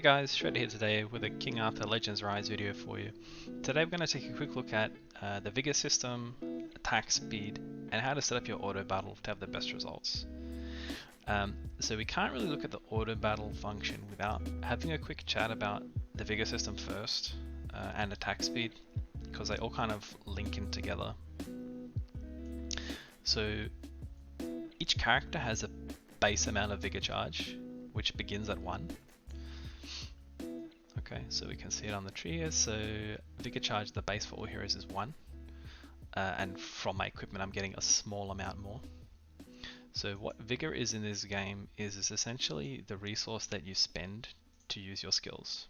Hey guys, Shred here today with a King Arthur Legends Rise video for you. Today we're going to take a quick look at the Vigor system, attack speed, and how to set up your auto battle to have the best results. So we can't really look at the auto battle function without having a quick chat about the Vigor system first and attack speed, because they all kind of link in together. So each character has a base amount of Vigor charge, which begins at 1. Okay, so we can see it on the tree here. So Vigor charge, the base for all heroes is 1. And from my equipment I'm getting a small amount more. So what Vigor is in this game is essentially the resource that you spend to use your skills.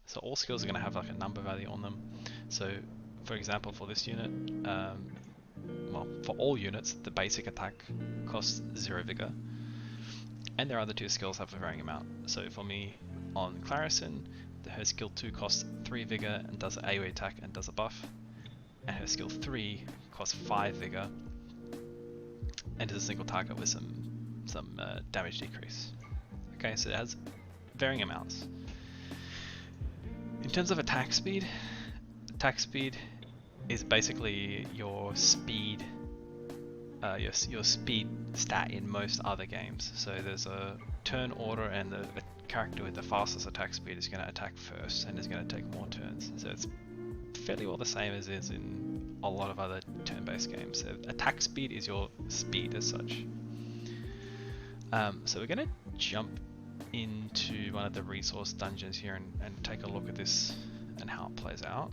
So all skills are going to have like a number value on them. So for example, for this unit, well, for all units, the basic attack costs 0 Vigor. And their other two skills have a varying amount. So for me, on Clarison, her skill 2 costs 3 Vigor and does an AoE attack and does a buff. And her skill 3 costs 5 Vigor and does a single target with some damage decrease. Okay, so it has varying amounts. In terms of attack speed is basically your speed your speed stat in most other games. So there's a turn order, and the character with the fastest attack speed is going to attack first and is going to take more turns. So it's fairly well the same as is in a lot of other turn-based games. So attack speed is your speed as such. So we're going to jump into one of the resource dungeons here and take a look at this and how it plays out.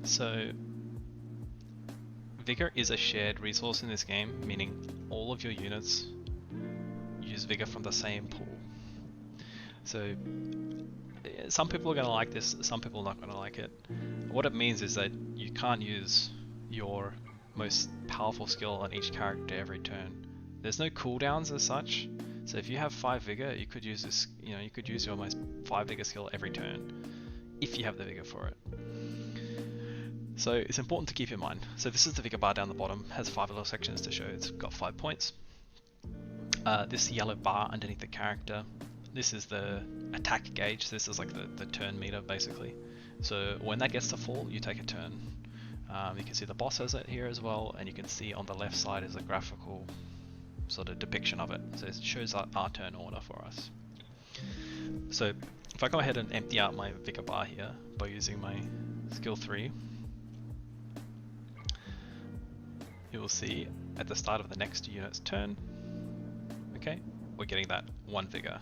So Vigor is a shared resource in this game, meaning all of your units use Vigor from the same pool. So some people are going to like this, some people are not going to like it. What it means is that you can't use your most powerful skill on each character every turn. There's no cooldowns as such. So if you have 5 Vigor, you could use this, you could use your most 5 Vigor skill every turn if you have the Vigor for it. So it's important to keep in mind. So this is the Vigor bar down the bottom, has 5 little sections to show it's got 5 points. This yellow bar underneath the character, this is the attack gauge. This is like the turn meter basically. So when that gets to full, you take a turn. You can see the boss has it here as well, and you can see on the left side is a graphical sort of depiction of it. So it shows our turn order for us. So if I go ahead and empty out my Vigor bar here by using my skill 3, you will see at the start of the next unit's turn, okay, we're getting that 1 Vigor.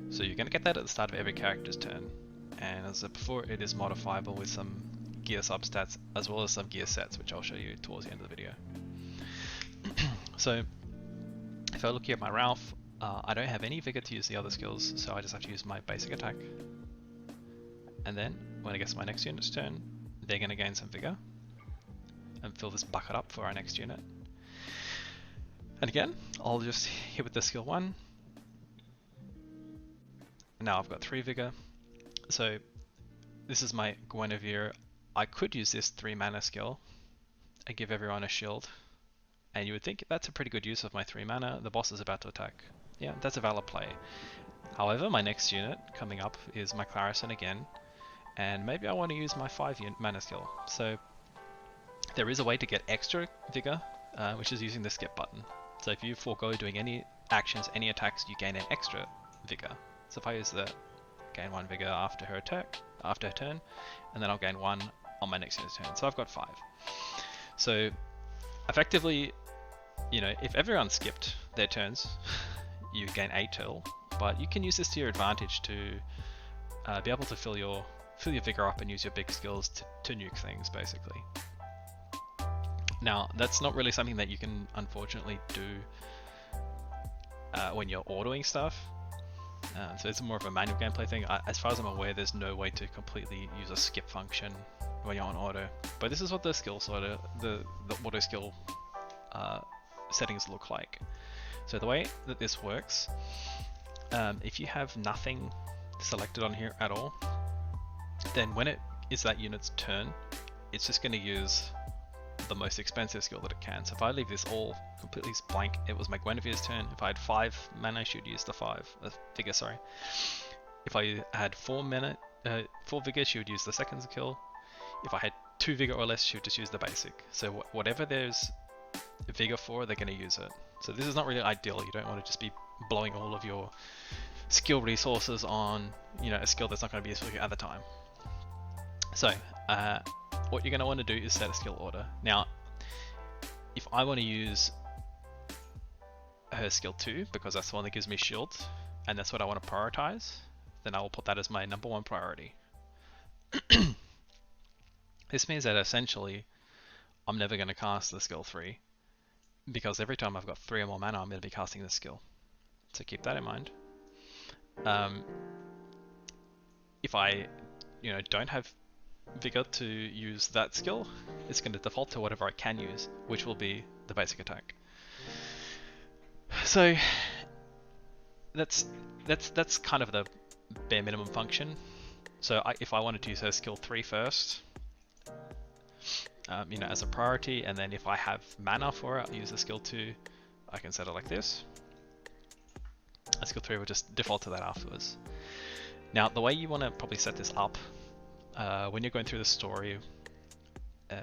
So you're going to get that at the start of every character's turn, and as I said before, it is modifiable with some gear substats as well as some gear sets, which I'll show you towards the end of the video. So if I look here at my Ralph, I don't have any Vigor to use the other skills, so I just have to use my basic attack. And then when it gets to my next unit's turn, they're going to gain some Vigor and fill this bucket up for our next unit. And again, I'll just hit with the skill 1. Now I've got 3 Vigor. So this is my Guinevere. I could use this 3 mana skill and give everyone a shield. And you would think that's a pretty good use of my 3 mana. The boss is about to attack. Yeah, that's a valid play. However, my next unit coming up is my Clarison again. And maybe I want to use my 5 mana skill. So there is a way to get extra Vigor, which is using the skip button. So if you forego doing any actions, any attacks, you gain an extra Vigor. So if I use the gain 1 Vigor after her turn, and then I'll gain 1 on my next unit's turn. So I've got 5. So effectively, if everyone skipped their turns, you gain 8 total. But you can use this to your advantage to be able to fill your Vigor up and use your big skills to nuke things, basically. Now, that's not really something that you can unfortunately do when you're autoing stuff. So it's more of a manual gameplay thing. As far as I'm aware, there's no way to completely use a skip function when you're on auto. But this is what the skill the auto skill settings look like. So the way that this works, if you have nothing selected on here at all, then when it is that unit's turn, it's just going to use the most expensive skill that it can. So if I leave this all completely blank, it was my Guinevere's turn. If I had 5 mana, she would use the Vigor, sorry. If I had 4 Vigor, she would use the second skill. If I had 2 Vigor or less, she would just use the basic. So whatever there's Vigor for, they're going to use it. So this is not really ideal. You don't want to just be blowing all of your skill resources on, you know, a skill that's not going to be useful at the time. So what you're going to want to do is set a skill order. Now, if I want to use her skill 2, because that's the one that gives me shields, and that's what I want to prioritize, then I will put that as my number 1 priority. This means that essentially I'm never going to cast the skill 3, because every time I've got 3 or more mana, I'm going to be casting this skill. So keep that in mind. If I, you know, don't have Vigor to use that skill, it's going to default to whatever I can use, which will be the basic attack. So that's kind of the bare minimum function. So if I wanted to use her skill 3 first, you know, as a priority, and then if I have mana for it, I'll use the skill 2. I can set it like this. A skill 3 will just default to that afterwards. Now, the way you want to probably set this up when you're going through the story,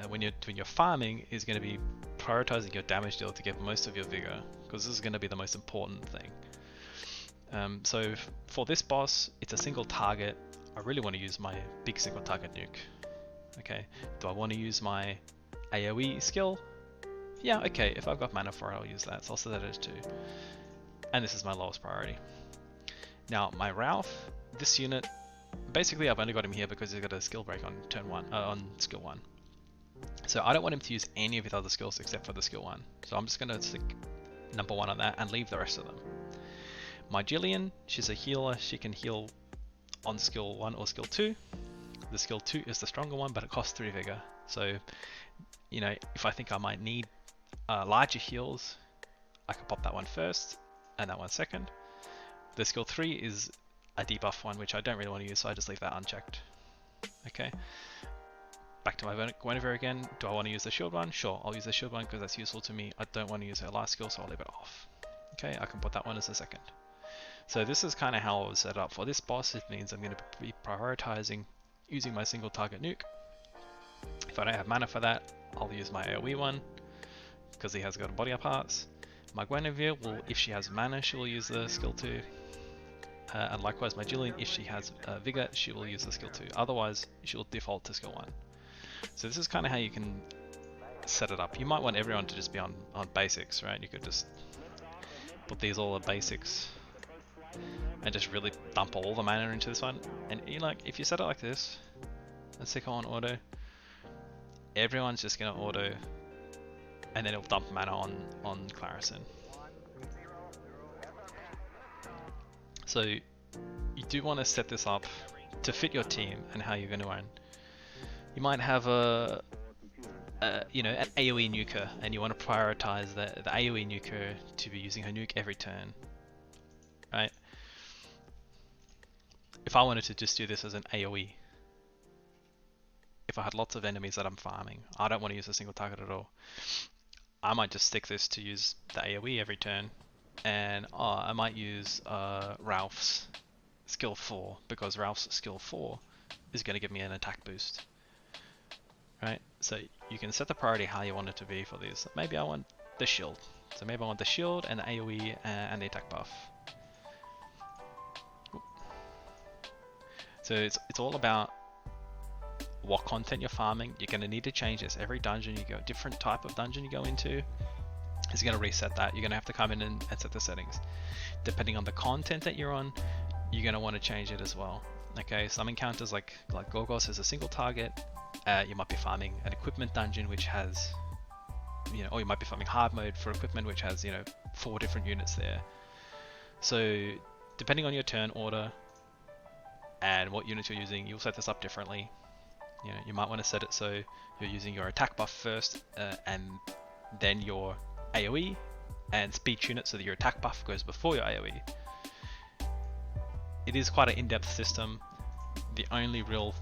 when you're farming, is going to be prioritizing your damage deal to get most of your Vigor, because this is going to be the most important thing. So for this boss, it's a single target. I really want to use my big single target nuke. Okay, do I want to use my AoE skill? Yeah, okay, if I've got mana for it, I'll use that. So I'll set that as 2. And this is my lowest priority. Now, my Ralph, this unit, basically I've only got him here because he's got a skill break on turn 1, on skill 1. So I don't want him to use any of his other skills except for the skill 1. So I'm just going to stick number 1 on that and leave the rest of them. My Jillian, she's a healer. She can heal on skill 1 or skill 2. The skill 2 is the stronger one, but it costs 3 Vigor. So, you know, if I think I might need larger heals, I can pop that one first and that one second. The skill 3 is a debuff one, which I don't really want to use, so I just leave that unchecked. Okay. Back to my Guinevere again. Do I want to use the shield one? Sure, I'll use the shield one because that's useful to me. I don't want to use her last skill, so I'll leave it off. Okay, I can put that one as a second. So this is kind of how I was set up for this boss. It means I'm going to be prioritizing using my single target nuke. If I don't have mana for that, I'll use my AoE one because he has got body parts. My Guinevere will, if she has mana, she will use the skill 2. And likewise my Jillian, if she has Vigor, she will use the skill 2. Otherwise, she will default to skill 1. So this is kind of how you can set it up. You might want everyone to just be on basics, right? You could just put these all at basics and just really dump all the mana into this one. And you know, like, if you set it like this and stick on auto, everyone's just gonna auto, and then it'll dump mana on Clarison. So you do want to set this up to fit your team and how you're going to run. You might have you know, an AoE nuker, and you want to prioritize the AoE nuker to be using her nuke every turn, right? If I wanted to just do this as an AoE, if I had lots of enemies that I'm farming, I don't want to use a single target at all. I might just stick this to use the AoE every turn, and I might use Ralph's skill 4, because Ralph's skill 4 is going to give me an attack boost. Right, so you can set the priority how you want it to be for these. Maybe I want the shield. So maybe I want the shield and the AoE and the attack buff. So it's all about what content you're farming. You're going to need to change this every dungeon you go. Different type of dungeon you go into is going to reset that. You're going to have to come in and set the settings. Depending on the content that you're on, you're going to want to change it as well. Okay, some encounters like Gorgos is a single target. You might be farming an equipment dungeon which has, you know, or you might be farming hard mode for equipment which has, you know, 4 different units there. So depending on your turn order and what units you're using, you'll set this up differently. You know, you might want to set it so you're using your attack buff first and then your AoE, and speed tune it so that your attack buff goes before your AoE. It is quite an in-depth system. The only real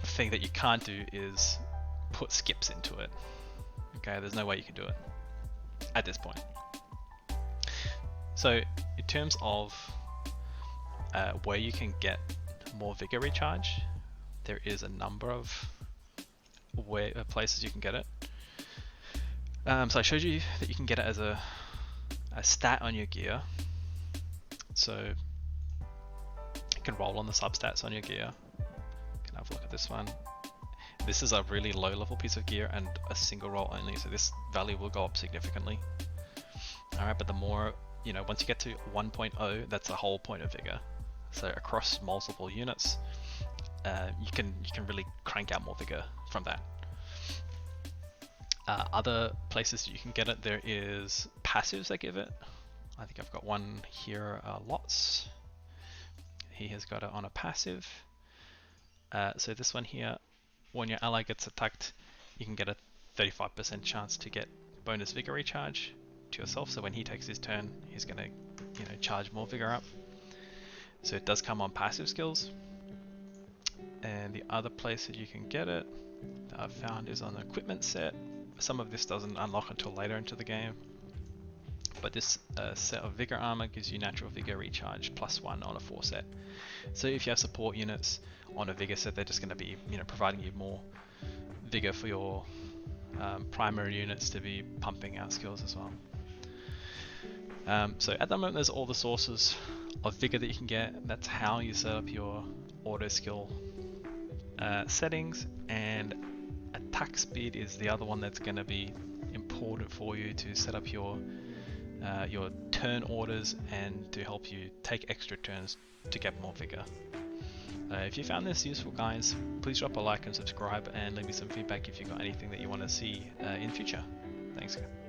thing that you can't do is put skips into it. Okay, there's no way you can do it at this point. So in terms of where you can get more Vigor recharge, there is a number of places you can get it. So I showed you that you can get it as a stat on your gear. So you can roll on the substats on your gear. You can have a look at this one. This is a really low level piece of gear and a single roll only, so this value will go up significantly. Alright, but the more, once you get to 1.0, that's a whole point of Vigor. So across multiple units, you can really crank out more Vigor from that. Other places you can get it, there is passives that give it. I think I've got one here, Lots. He has got it on a passive. So this one here, when your ally gets attacked, you can get a 35% chance to get bonus Vigor recharge to yourself. So when he takes his turn, he's going to, charge more Vigor up. So it does come on passive skills. And the other place that you can get it that I've found is on the equipment set. Some of this doesn't unlock until later into the game. But this set of Vigor armor gives you natural Vigor recharge +1 on a 4 set. So if you have support units on a Vigor set, they're just going to be, providing you more Vigor for your primary units to be pumping out skills as well. So at the moment, there's all the sources of Vigor that you can get. That's how you set up your auto skill settings, and attack speed is the other one that's going to be important for you to set up your turn orders and to help you take extra turns to get more Vigor. If you found this useful, guys, please drop a like and subscribe, and leave me some feedback if you've got anything that you want to see in future. Thanks, guys.